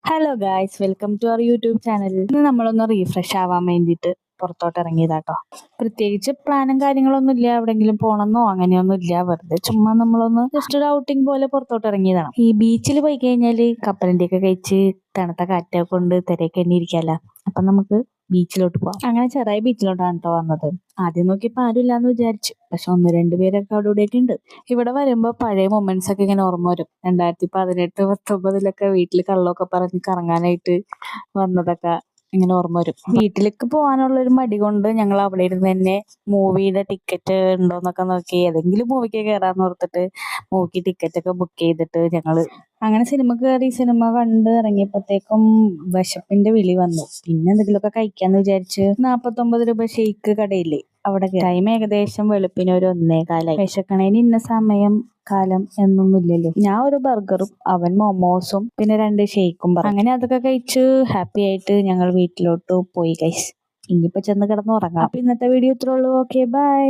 Hello guys, welcome to our YouTube channel. ഇന്ന് നമ്മളൊന്ന് refresh ആവാൻ വേണ്ടിയിട്ട് പുറത്തോട്ട് ഇറങ്ങിയതാട്ടോ. പ്രത്യേകിച്ച് പ്ലാനും കാര്യങ്ങളൊന്നും ഇല്ല, എവിടെങ്കിലും പോണമെന്നോ അങ്ങനെയൊന്നും ഇല്ല. വെറുതെ ചുമ്മാ നമ്മളൊന്ന് ജസ്റ്റ് ഒരു ഔട്ടിംഗ് പോലെ പുറത്തോട്ട് ഇറങ്ങിയതാണ്. ഈ ബീച്ചിൽ പോയി കഴിഞ്ഞാല് കപ്പലണ്ടി ഒക്കെ കഴിച്ച് തണുത്ത കാറ്റൊക്കെ കൊണ്ട് തിരയൊക്കെ എണ്ണി ഇരിക്കാല്ല. അപ്പൊ നമുക്ക് ബീച്ചിലോട്ട് പോവാം. അങ്ങനെ ചെറിയ ബീച്ചിലോട്ടാണ് കേട്ടോ വന്നത്. ആദ്യം നോക്കിയപ്പോ ആരും ഇല്ലാന്ന് വിചാരിച്ചു, പക്ഷെ ഒന്ന് രണ്ടുപേരൊക്കെ അവിടെ ഇവിടെയൊക്കെ ഉണ്ട്. ഇവിടെ വരുമ്പോ പഴയ മൊമെന്റ്സ് ഒക്കെ ഇങ്ങനെ ഓർമ്മ വരും. 2018-19 വീട്ടിൽ കള്ളൊക്കെ പറഞ്ഞ് കറങ്ങാനായിട്ട് വന്നതൊക്കെ ഇങ്ങനെ ഓർമ്മ വരും. വീട്ടിലേക്ക് പോകാനുള്ള ഒരു മടി കൊണ്ട് ഞങ്ങൾ അവിടെ ഇരുന്ന് തന്നെ മൂവിയുടെ ടിക്കറ്റ് ഉണ്ടോന്നൊക്കെ നോക്കി ഏതെങ്കിലും മൂവിക്ക് കയറാന്ന് ഓർത്തിട്ട് മൂവിക്ക് ടിക്കറ്റ് ഒക്കെ ബുക്ക് ചെയ്തിട്ട് ഞങ്ങള് അങ്ങനെ സിനിമ കയറി. സിനിമ കണ്ട് ഇറങ്ങിയപ്പോഴത്തേക്കും വിശപ്പിന്റെ വിളി വന്നു. പിന്നെ എന്തെങ്കിലുമൊക്കെ കഴിക്കാന്ന് വിചാരിച്ച് 49 രൂപ ഷെയ്ക്ക് കടയില്ലേ, അവിടെ ടൈം ഏകദേശം വെളുപ്പിന് ഒരു 1:15. വിശക്കണേന് ഇന്ന സമയം കാലം എന്നൊന്നുമില്ലല്ലോ. ഞാൻ ഒരു ബർഗറും അവൻ മൊമോസും പിന്നെ 2 ഷെയ്ക്കും പറഞ്ഞു. അങ്ങനെ അതൊക്കെ കഴിച്ച് ഹാപ്പി ആയിട്ട് ഞങ്ങൾ വീട്ടിലോട്ട് പോയി ഗൈസ്. ഇനിയിപ്പോ ചെന്ന് കിടന്ന് ഉറങ്ങാം. അപ്പൊ ഇന്നത്തെ വീഡിയോ ഇത്രേ ഉള്ളൂ. Okay, by.